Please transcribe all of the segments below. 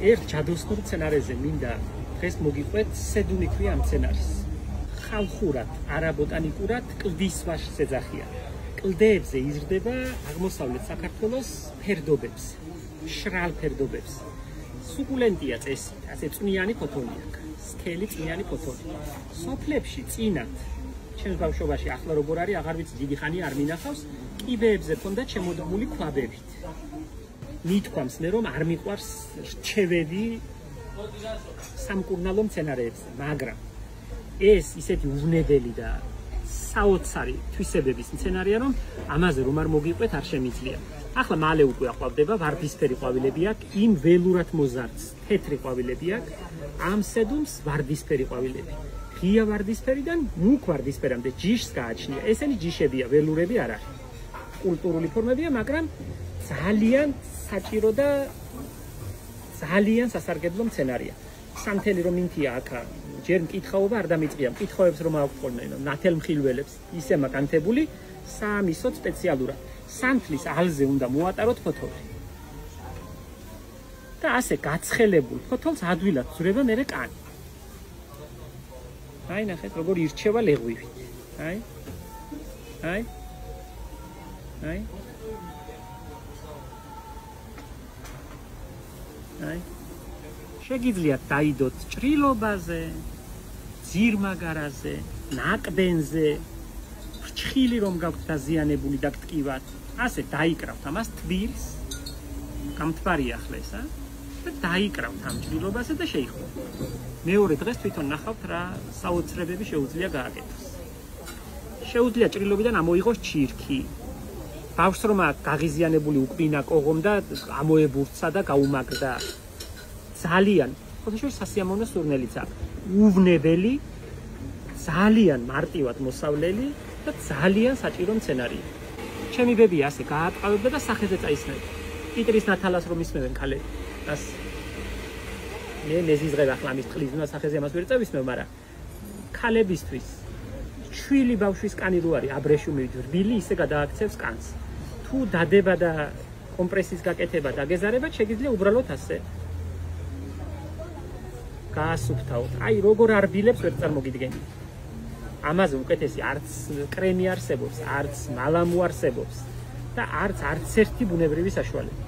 ერთ ჯადოსნურ მცენარეზე მინდა დღეს მოგიყვეთ სედუმი ქვია ამ მცენარეს. ხალხურად, არაბოტანიკურად კლდის ვაშს ეძახიან. კლდეებზე იზრდება აღმოსავლეთ საქართველოს ფერდობებს, შრალ ფერდობებს. სუკულენტია წესით, ასე წვნიანი ფოთოლი აქვს, სქელი წვნიანი ფოთოლი. სოფლებში წინათ, ჩემს ბავშვობაში ახლა როგორ არის, აღარ ვიცი, დიდი ხანია არ მინახავს, კიბეებზე ქონდა შემოდმული ქვაბებით. მithქვამს მე რომ არ მიყვარს რჩევები სამკურნალო მცენარეებზე, მაგრამ ეს ისეთი უვნებელი და საოცარი თვისებების მცენარეა, რომ ამაზე რომ არ მოგიყვეთ არ შემიძლია. ახლა მალე უკვე აყვავდება ვარდისფერი ყვავილები აქვს, იმ ველურად მოზარდს თეთრი ყვავილები აქვს, ამ სედუმს ვარდისფერი ყვავილები. ღია ვარდისფერიდან მუქ ვარდისფერამდე ჯიშს გააჩნია. ესენი ჯიშებია, ველურები არ არის. კულტურული ფორმებია, მაგრამ ძალიან საჭირო და ძალიან სასარგებლო მცენარეა. სამთელი რომ მინთია აქ ჯერ მკითხაობა არ დამიწყია. მკითხავებს რომ აღვწონენ ნათელმხილველებს ისე მაკანთებული საამისოდ სპეციალურად. სანთლის ალზე უნდა მოატაროთ ფოთოლი. და ასე გაცხელებულ ფოთოლს ადვილად ზურება მერე კანი. აი ნახეთ როგორ ირჩევა ლეღვივით. აი. შეგიძლიათ დაიდოთ ჭრილობაზე, ძირმაგარაზე, ნაკბენზე, ფრჩხილი რომ გაქვთ დაზიანებული და გტკივათ, ასე დაიკრავთ ამას თბილს, გამთბარია ახლა ეს, და დაიკრავთ ამ ჭრილობაზე და შეიხუროთ. მეორე დღეს თვითონ ნახავთ რა საოცრებები შეუძლია გააკეთოს. შეუძლია ჭრილობიდან ამოიღოს ჩირქი. ბავშვს რომ გაღიზიანებული უკბინა კოღომდა, ამოებურცა და გაუმაგრდა. ძალიან, ხოთაშორის სასიამოვნო სურნელიც აქვს. უვნებელი, ძალიან მარტივად მოსავლელი და ძალიან საჭირო მცენარეა. ჩემი ბები ასე გაატყავებდა და სახეზე წაისმევდა. პიტრის ნათალას რომ ისმევენ ქალები. ას მე მეზიზღებ ახლა ამის წყლის და სახეზე ამას ვერ წავისმევ, მაგრამ ქალებისთვის შვილი ბავშვის კანი რო არის აბრეშუმი რბილი, ისე გადააქცევს კანს. თუ დადება და კომპრესის გაკეთება და გეზარება, შეგიძლია უბრალოდ ასე გაასუფთავოთ. აი როგორ არბილებს ვერ წარმოგიდგენთ. ამაზე უკეთესი არც კრემი არსებობს, არც მალამუ არსებობს და არც ერთი ბუნებრივი საშუალება.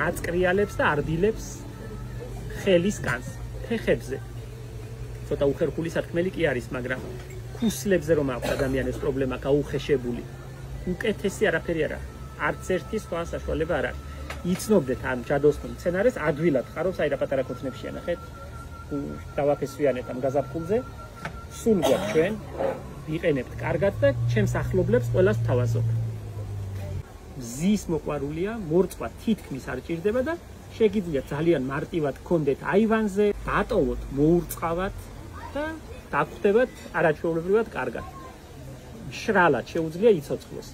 აწკრიალებს და არბილებს ხელის კანს, ფეხებზე. ცოტა უხერხული სათქმელი კი არის, მაგრამ ქუსლებზე რომ აქვს ადამიანის პრობლემა გაუხეშებული, უკეთესი არაფერი არ არის. არც ერთი სხვა საშუალება არ არის. იცნობდეთ ამ ჯადოსნურ მცენარეს, ადვილად ხარობს, აი რა პატარა ქოთნებშია ნახეთ. დავაფესვიანეთ ამ გაზაფხულზე. სულ გვაქვს ჩვენ, ვიყენებთ კარგად და ჩემს ახლობლებს ყველას ვთავაზობ. მზის მოყვარულია, მორწყვა თითქმის არ ჭირდება და შეგიძლიათ ძალიან მარტივად გქონდეთ აივანზე, დატოვოთ, მოურწყავად და დაგხვდებათ არაჩვეულებრივად კარგად. მშრალად შეუძლია იცოცხლოს.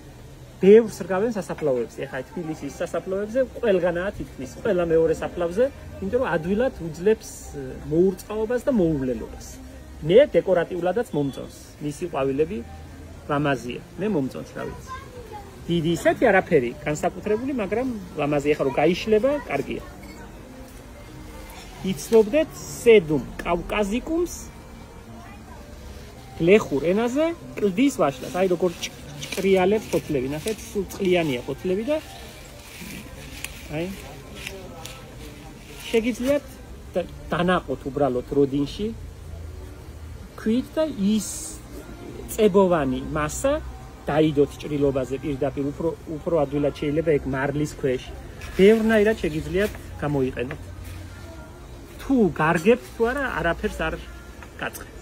ბევრს რგავენ სასაფლაოებზე, ეხლა თბილისის სასაფლაოებზე ყველგანაა თითქმის, ყველა მეორე საფლავზე, იმიტომ რომ ადვილად უძლებს მოურწყავობას და მოუვლელობას. მე დეკორატიულადაც მომწონს, მისი ყვავილები ლამაზია, მე მომწონს რა ვიცი. დიდი ისეთი არაფერი, განსაკუთრებული, მაგრამ ლამაზი ეხლა რომ გაიშლება, კარგია. იცნობდეთ სედუმ კავკაზიკუმს გლეხურ ენაზე კლდის ვაშლას, აი როგორ ჭკრიალებს ფოთლები, ნახეთ, სულ წყლიანია ფოთლები და აი შეგიძლიათ დანაყოთ უბრალოდ როდინში ქვით და ის წებოვანი მასა დაიდოთ ჭრილობაზე პირდაპირ უფრო ადვილად შეიძლება ეგ მარლის ქვეშ. ბევრნაირად შეგიძლიათ გამოიყენოთ. თუ გარგებთ თუ არა, არაფერს არ გაწყეთ.